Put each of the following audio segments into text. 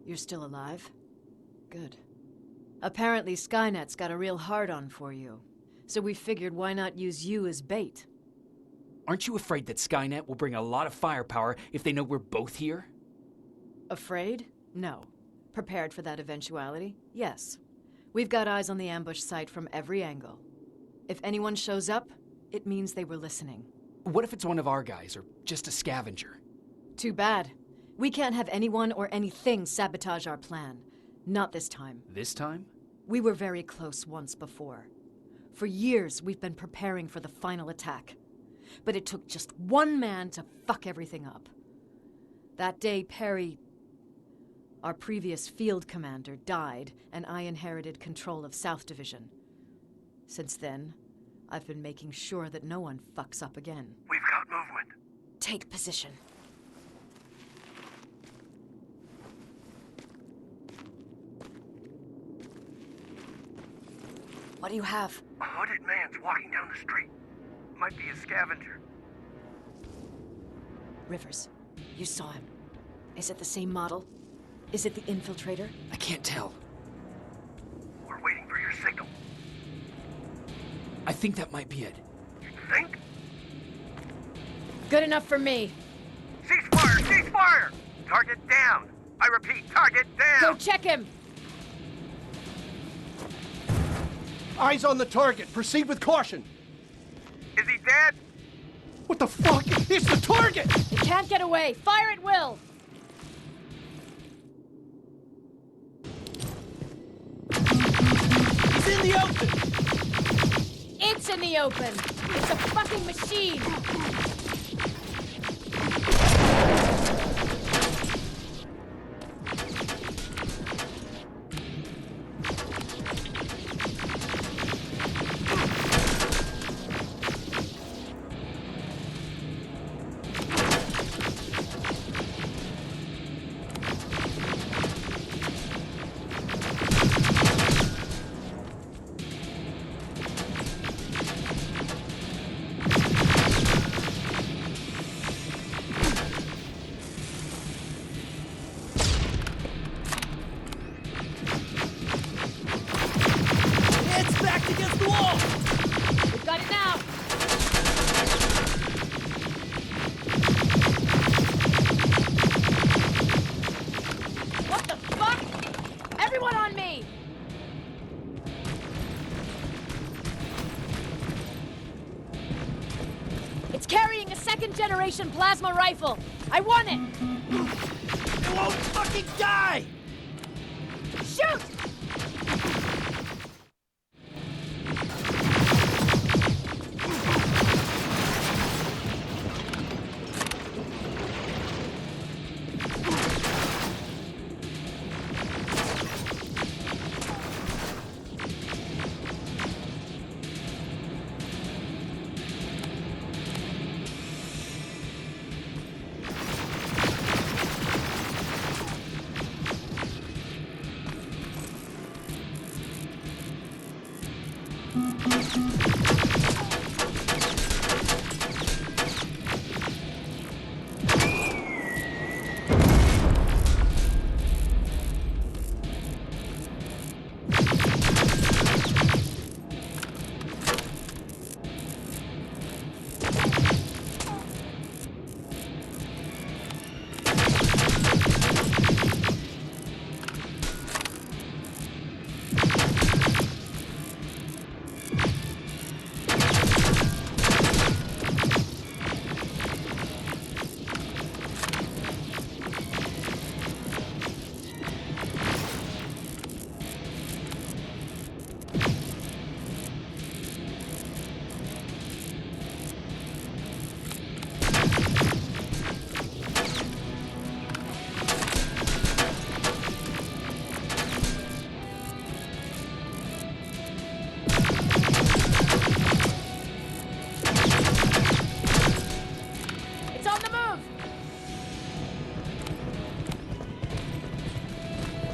You're still alive? Good. Apparently Skynet's got a real hard-on for you. So we figured why not use you as bait? Aren't you afraid that Skynet will bring a lot of firepower if they know we're both here? Afraid? No. Prepared for that eventuality? Yes. We've got eyes on the ambush site from every angle. If anyone shows up, it means they were listening. What if it's one of our guys, or just a scavenger? Too bad. We can't have anyone or anything sabotage our plan. Not this time. This time? We were very close once before. For years, we've been preparing for the final attack. But it took just one man to fuck everything up. That day, Perry, our previous field commander, died, and I inherited control of South Division. Since then, I've been making sure that no one fucks up again. We've got movement. Take position. What do you have? A hooded man's walking down the street. Might be a scavenger. Rivers, you saw him. Is it the same model? Is it the infiltrator? I can't tell. We're waiting for your signal. I think that might be it. You think? Good enough for me. Cease fire! Cease fire! Target down! I repeat, target down! Go check him! Eyes on the target. Proceed with caution. Is he dead? What the fuck? It's the target! It can't get away! Fire at will! He's in the open! It's in the open! It's a fucking machine! Generation plasma rifle. I want it. It won't fucking die! Shoot!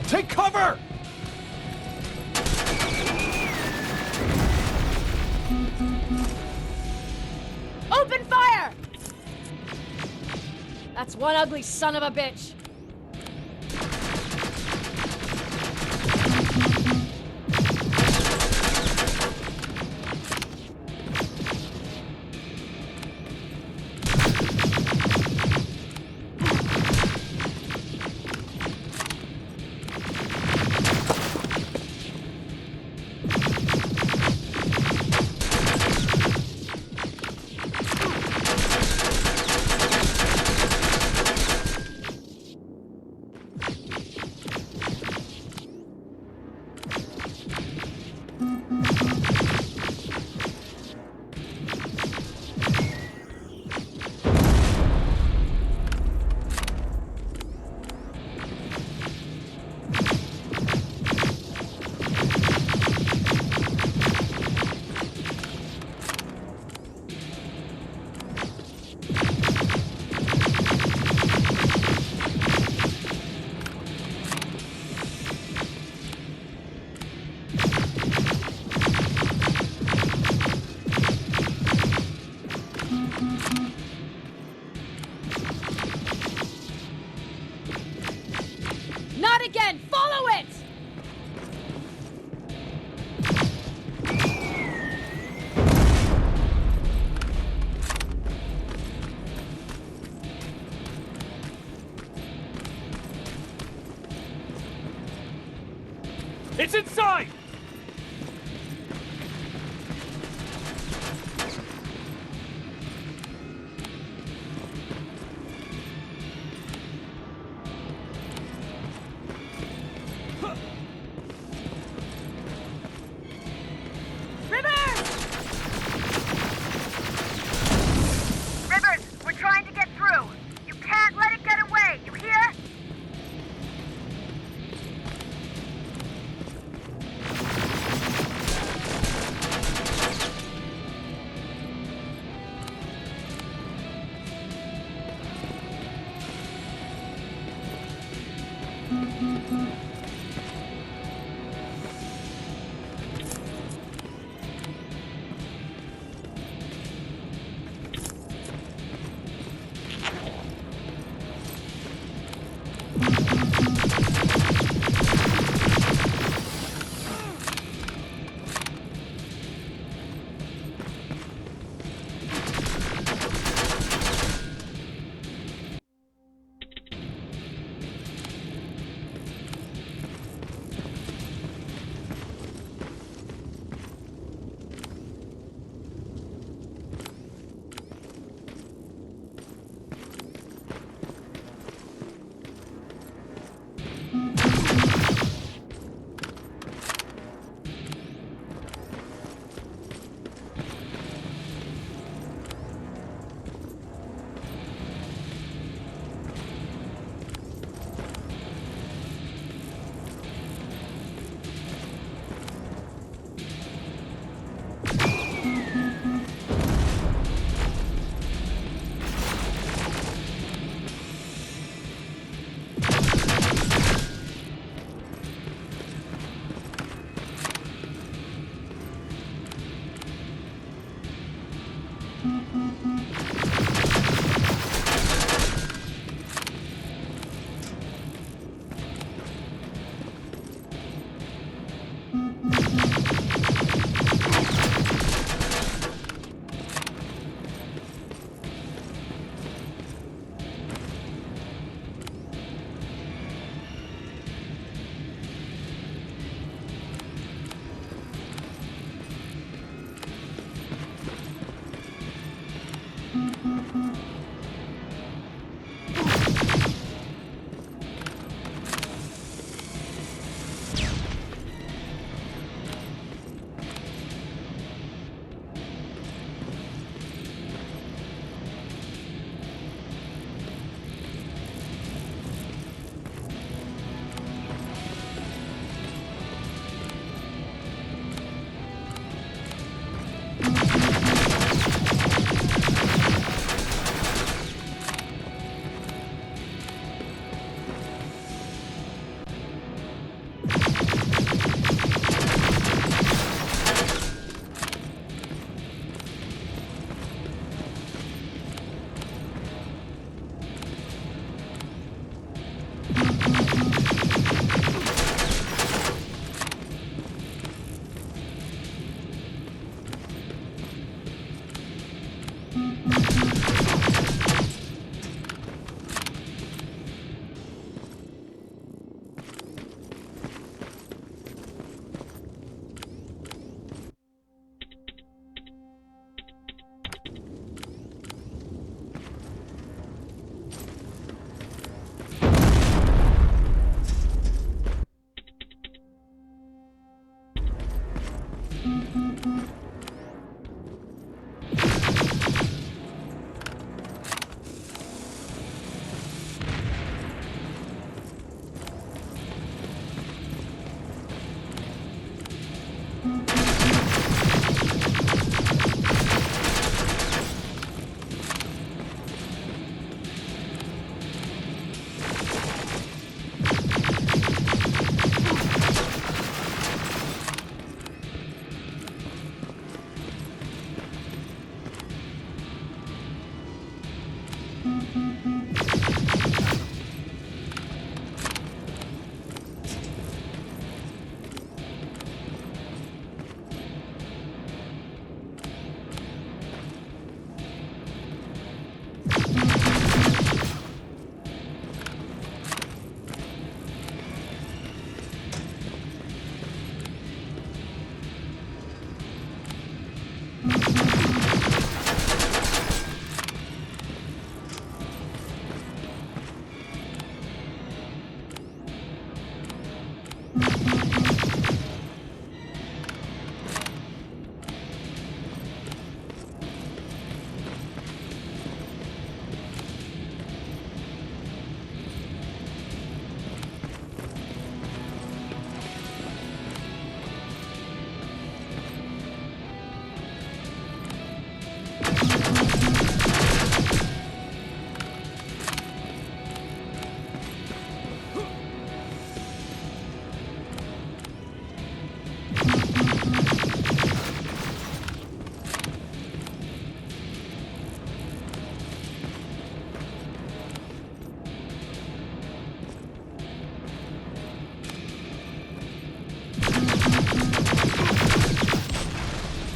Take cover! Open fire! That's one ugly son of a bitch. that again! Follow it! It's inside! Rivers, we're trying to get through. You can't let it get away, you hear?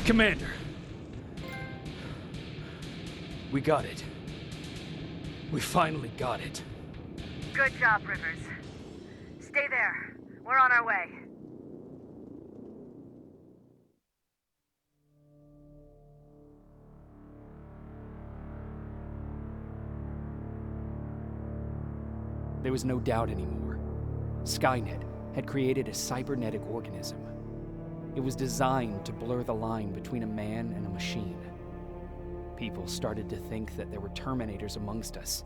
Commander. We got it. We finally got it. Good job, Rivers. Stay there. We're on our way. There was no doubt anymore. Skynet had created a cybernetic organism. It was designed to blur the line between a man and a machine. People started to think that there were Terminators amongst us,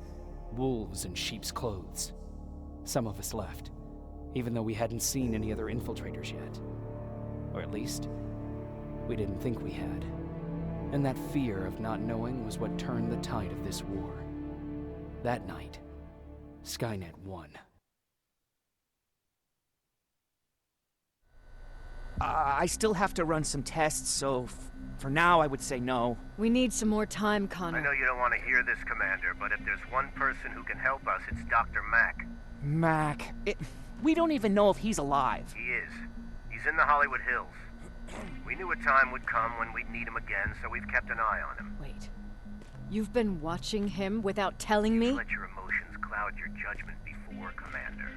wolves in sheep's clothes. Some of us left, even though we hadn't seen any other infiltrators yet. Or at least, we didn't think we had. And that fear of not knowing was what turned the tide of this war. That night, Skynet won. I still have to run some tests, so for now I would say no. We need some more time, Connor. I know you don't want to hear this, Commander, but if there's one person who can help us, it's Dr. Mack. Mac, we don't even know if he's alive. He is. He's in the Hollywood Hills. We knew a time would come when we'd need him again, so we've kept an eye on him. Wait. You've been watching him without telling me? Let your emotions cloud your judgment before, Commander.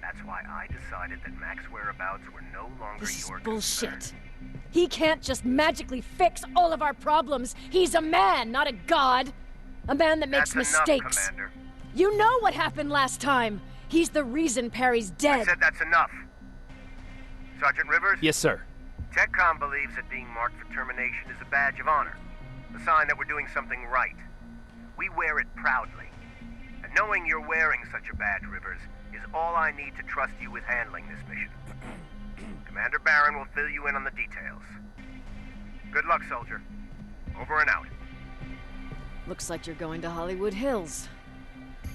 That's why I decided that Mack's whereabouts were no longer This is your bullshit. concern. He can't just magically fix all of our problems. He's a man, not a god. A man that makes That's mistakes. enough, Commander. You know what happened last time. He's the reason Perry's I dead. said that's enough. Sergeant Rivers? Yes, sir. TechCom believes that being marked for termination is a badge of honor, a sign that we're doing something right. We wear it proudly. And knowing you're wearing such a badge, Rivers, is all I need to trust you with handling this mission. Commander Barron will fill you in on the details. Good luck, soldier. Over and out. Looks like you're going to Hollywood Hills.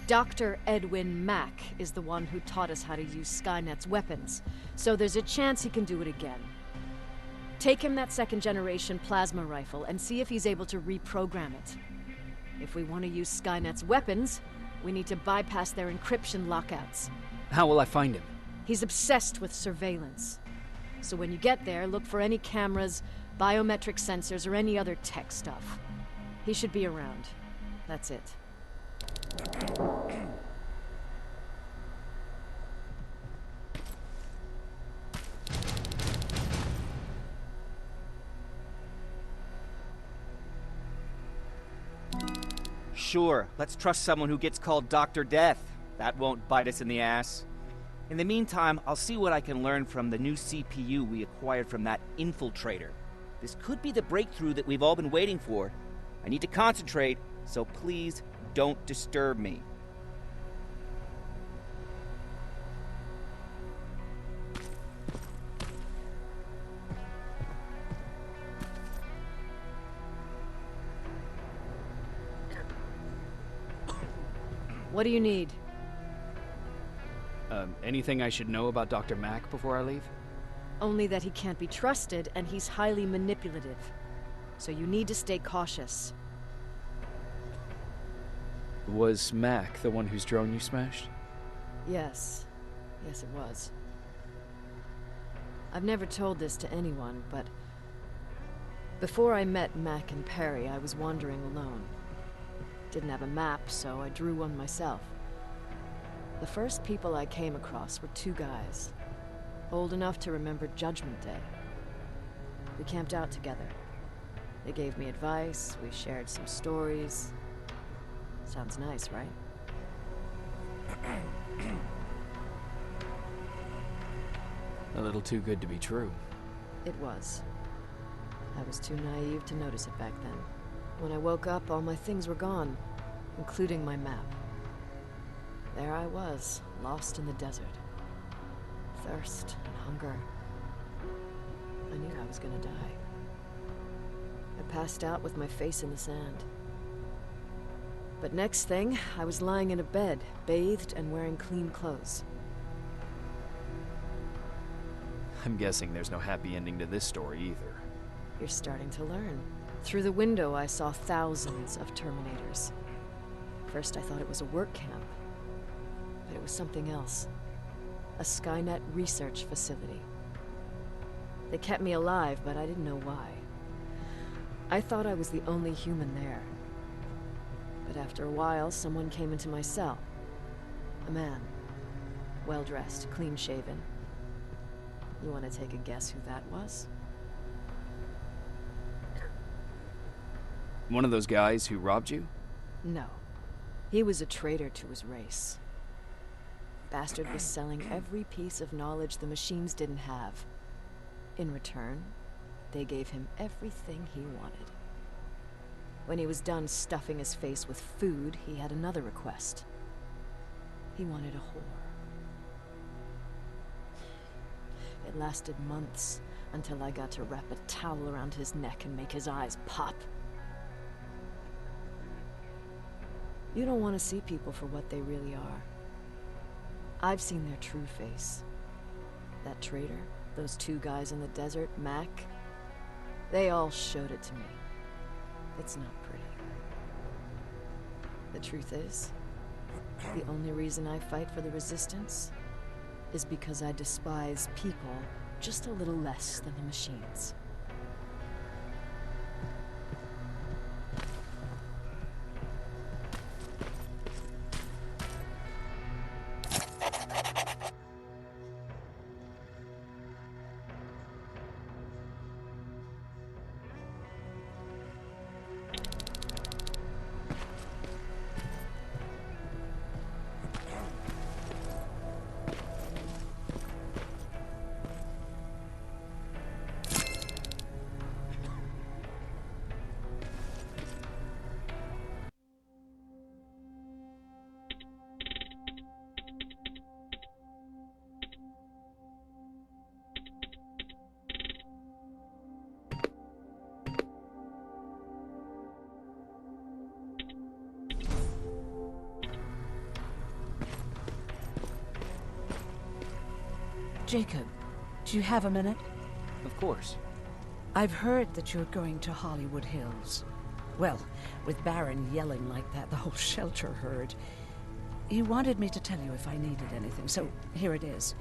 Dr. Edwin Mack is the one who taught us how to use Skynet's weapons, so there's a chance he can do it again. Take him that second-generation plasma rifle and see if he's able to reprogram it. If we want to use Skynet's weapons, we need to bypass their encryption lockouts. How will I find him? He's obsessed with surveillance. So when you get there, look for any cameras, biometric sensors, or any other tech stuff. He should be around. That's it. Sure, let's trust someone who gets called Dr. Death. That won't bite us in the ass. In the meantime, I'll see what I can learn from the new CPU we acquired from that infiltrator. This could be the breakthrough that we've all been waiting for. I need to concentrate, so please don't disturb me. What do you need? Anything I should know about Dr. Mack before I leave? Only that he can't be trusted and he's highly manipulative. So you need to stay cautious. Was Mack the one whose drone you smashed? Yes. Yes, it was. I've never told this to anyone, but before I met Mack and Perry, I was wandering alone. Didn't have a map, so I drew one myself. The first people I came across were two guys, old enough to remember Judgment Day. We camped out together. They gave me advice, we shared some stories. Sounds nice, right? A little too good to be true. It was. I was too naive to notice it back then. When I woke up, all my things were gone, including my map. There I was, lost in the desert. Thirst and hunger. I knew I was gonna die. I passed out with my face in the sand. But next thing, I was lying in a bed, bathed and wearing clean clothes. I'm guessing there's no happy ending to this story either. You're starting to learn. Through the window, I saw thousands of Terminators. First, I thought it was a work camp. But it was something else. A Skynet research facility. They kept me alive, but I didn't know why. I thought I was the only human there. But after a while, someone came into my cell. A man. Well-dressed, clean-shaven. You want to take a guess who that was? One of those guys who robbed you? No. He was a traitor to his race. Bastard was selling every piece of knowledge the machines didn't have. In return, they gave him everything he wanted. When he was done stuffing his face with food, he had another request. He wanted a whore. It lasted months, until I got to wrap a towel around his neck and make his eyes pop. You don't want to see people for what they really are. I've seen their true face. That traitor, those two guys in the desert, Mac, they all showed it to me. It's not pretty. The truth is, the only reason I fight for the Resistance is because I despise people just a little less than the machines. Jacob, do you have a minute? Of course. I've heard that you're going to Hollywood Hills. Well, with Baron yelling like that, the whole shelter heard. He wanted me to tell you if I needed anything, so here it is.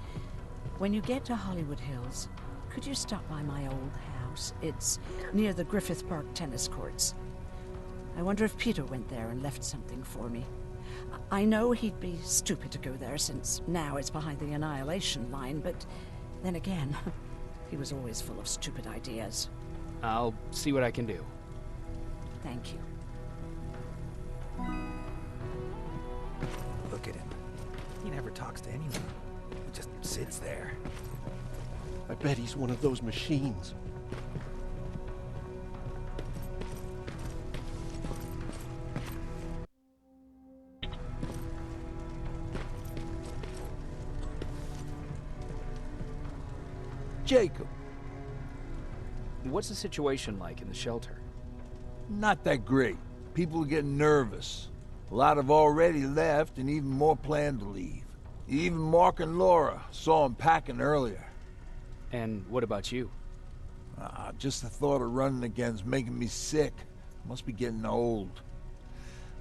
When you get to Hollywood Hills, could you stop by my old house? It's near the Griffith Park tennis courts. I wonder if Peter went there and left something for me. I know he'd be stupid to go there, since now it's behind the Annihilation line, but then again, he was always full of stupid ideas. I'll see what I can do. Thank you. Look at him. He never talks to anyone. He just sits there. I bet he's one of those machines. Jacob, What's the situation like in the shelter? not that great. People are getting nervous. A lot have already left, and even more plan to leave. Even Mark and Laura saw him packing earlier. And what about you? Just the thought of running again's making me sick. Must be getting old.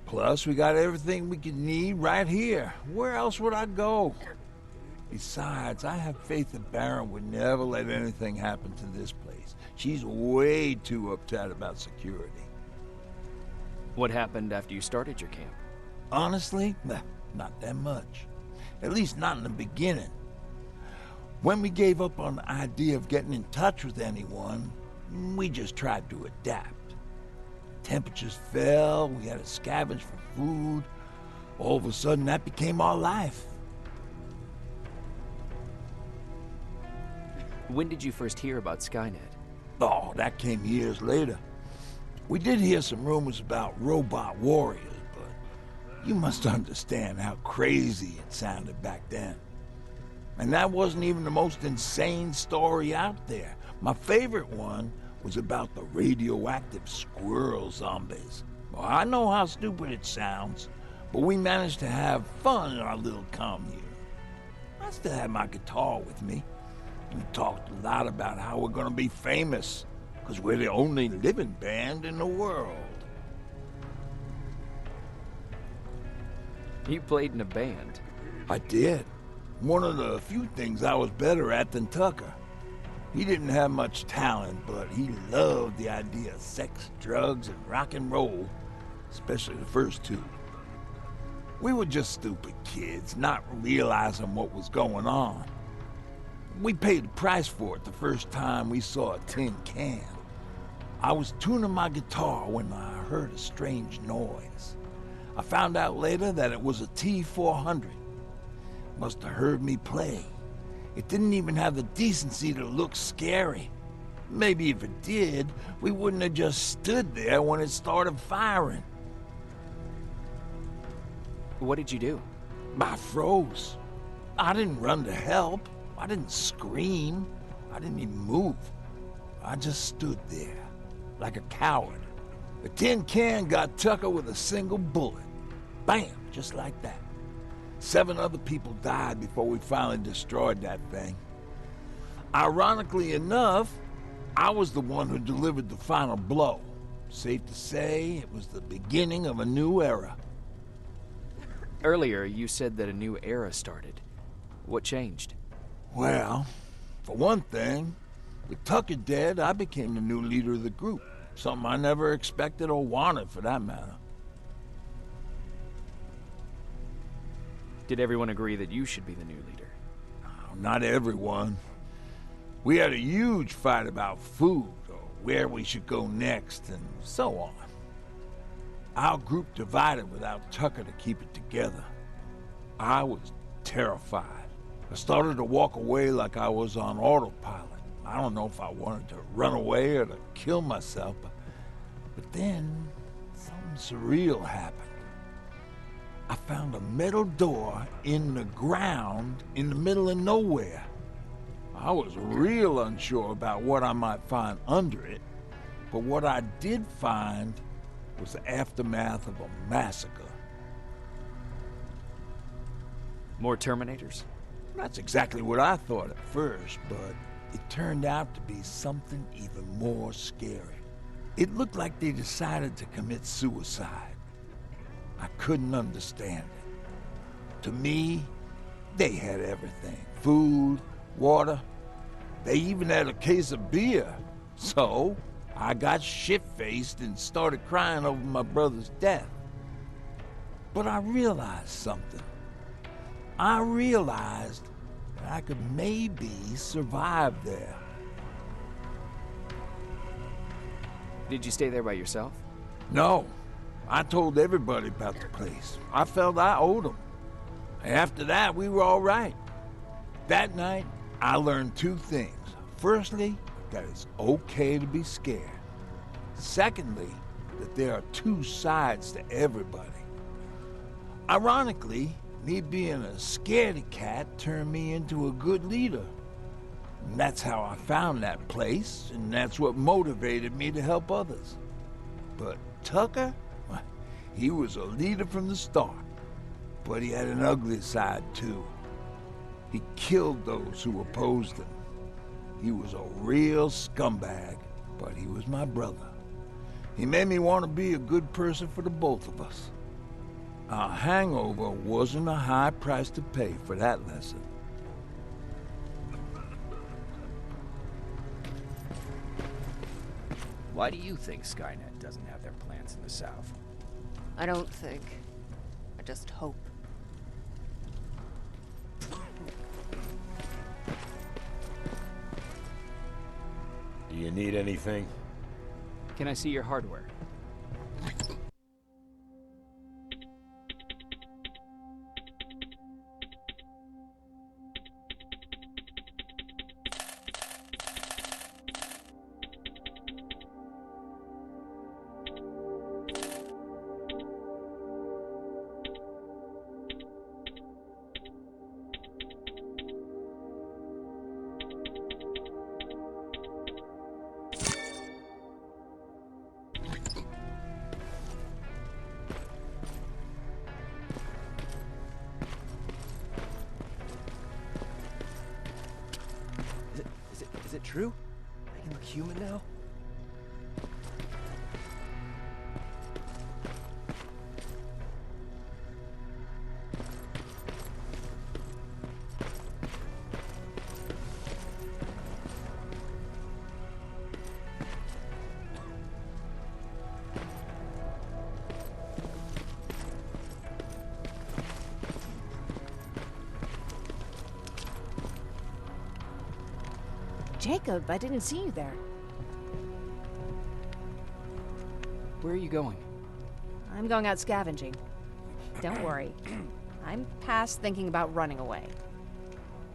Plus, we got everything we could need right here. Where else would I go? Besides, I have faith that Baron would never let anything happen to this place. She's way too uptight about security. What happened after you started your camp? Honestly, not that much. At least not in the beginning. When we gave up on the idea of getting in touch with anyone, we just tried to adapt. Temperatures fell, we had to scavenge for food. All of a sudden, that became our life. When did you first hear about Skynet? Oh, that came years later. We did hear some rumors about robot warriors, but you must understand how crazy it sounded back then. And that wasn't even the most insane story out there. My favorite one was about the radioactive squirrel zombies. Well, I know how stupid it sounds, but we managed to have fun in our little commune. I still had my guitar with me. We talked a lot about how we're gonna be famous, because we're the only living band in the world. You played in a band. I did. One of the few things I was better at than Tucker. He didn't have much talent, but he loved the idea of sex, drugs, and rock and roll, especially the first two. We were just stupid kids, not realizing what was going on. We paid the price for it the first time we saw a tin can. I was tuning my guitar when I heard a strange noise. I found out later that it was a T-400. Must have heard me play. It didn't even have the decency to look scary. Maybe if it did, we wouldn't have just stood there when it started firing. What did you do? I froze. I didn't run to help. I didn't scream. I didn't even move. I just stood there, like a coward. The tin can got Tucker with a single bullet. Bam, just like that. 7 other people died before we finally destroyed that thing. Ironically enough, I was the one who delivered the final blow. Safe to say, it was the beginning of a new era. Earlier, you said that a new era started. What changed? Well, for one thing, with Tucker dead, I became the new leader of the group. Something I never expected or wanted, for that matter. Did everyone agree that you should be the new leader? Not everyone. We had a huge fight about food, or where we should go next, and so on. Our group divided without Tucker to keep it together. I was terrified. I started to walk away like I was on autopilot. I don't know if I wanted to run away or to kill myself, but then something surreal happened. I found a metal door in the ground in the middle of nowhere. I was real unsure about what I might find under it, but what I did find was the aftermath of a massacre. More Terminators? That's exactly what I thought at first, but it turned out to be something even more scary. It looked like they decided to commit suicide. I couldn't understand it. To me, they had everything. Food, water. They even had a case of beer. So, I got shit-faced and started crying over my brother's death. But I realized something. I realized that I could maybe survive there. Did you stay there by yourself? No. I told everybody about the place. I felt I owed them. After that, we were all right. That night, I learned 2 things. Firstly, that it's okay to be scared. Secondly, that there are 2 sides to everybody. Ironically, me being a scaredy cat turned me into a good leader. And that's how I found that place, and that's what motivated me to help others. But Tucker? He was a leader from the start, but he had an ugly side too. He killed those who opposed him. He was a real scumbag, but he was my brother. He made me want to be a good person for the both of us. A hangover wasn't a high price to pay for that lesson. Why do you think Skynet doesn't have their plants in the South? I don't think. I just hope. Do you need anything? Can I see your hardware? Is it true? I can look human now? Jacob, I didn't see you there. Where are you going? I'm going out scavenging. Don't worry. I'm past thinking about running away.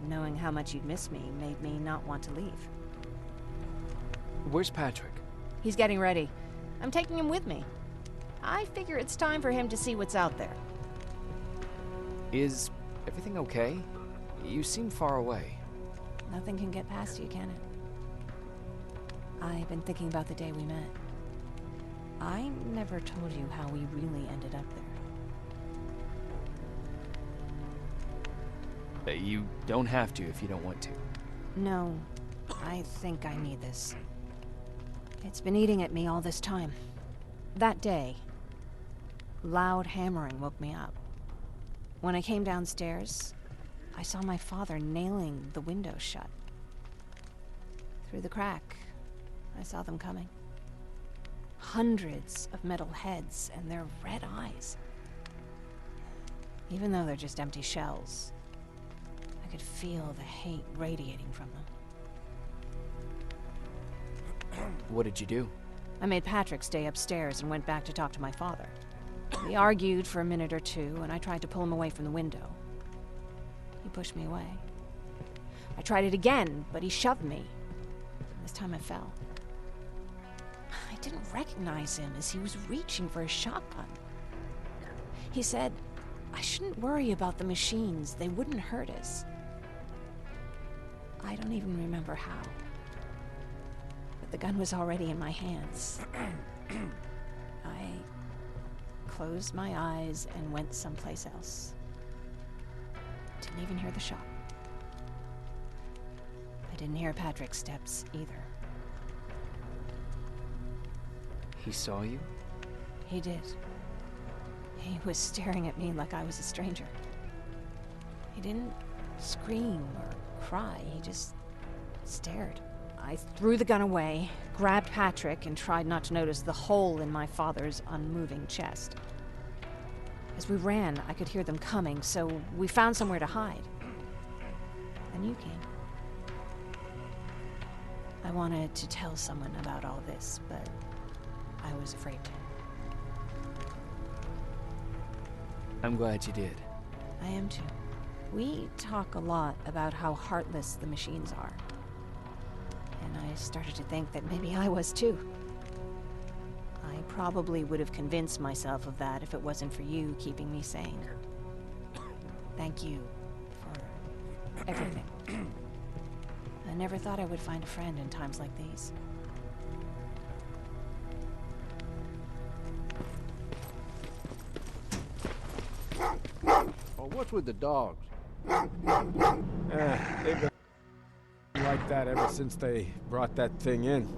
Knowing how much you'd miss me made me not want to leave. Where's Patrick? He's getting ready. I'm taking him with me. I figure it's time for him to see what's out there. Is everything okay? You seem far away. Nothing can get past you, can it? I've been thinking about the day we met. I never told you how we really ended up there. You don't have to if you don't want to. No, I think I need this. It's been eating at me all this time. That day, loud hammering woke me up. When I came downstairs, I saw my father nailing the window shut. Through the crack, I saw them coming. Hundreds of metal heads and their red eyes. Even though they're just empty shells, I could feel the hate radiating from them. What did you do? I made Patrick stay upstairs and went back to talk to my father. We argued for a minute or two, and I tried to pull him away from the window. He pushed me away. I tried it again, but he shoved me. This time I fell. I didn't recognize him as he was reaching for a shotgun. He said, I shouldn't worry about the machines. They wouldn't hurt us. I don't even remember how. But the gun was already in my hands. I closed my eyes and went someplace else. Didn't even hear the shot. I didn't hear Patrick's steps either. He saw you? He did. He was staring at me like I was a stranger. He didn't scream or cry, he just stared. I threw the gun away, grabbed Patrick, and tried not to notice the hole in my father's unmoving chest. As we ran, I could hear them coming, so we found somewhere to hide. Then you came. I wanted to tell someone about all this, but I was afraid to. I'm glad you did. I am too. We talk a lot about how heartless the machines are. And I started to think that maybe I was too. I probably would have convinced myself of that if it wasn't for you keeping me sane. Thank you for everything. I never thought I would find a friend in times like these. Oh, what's with the dogs? They've been like that ever since they brought that thing in.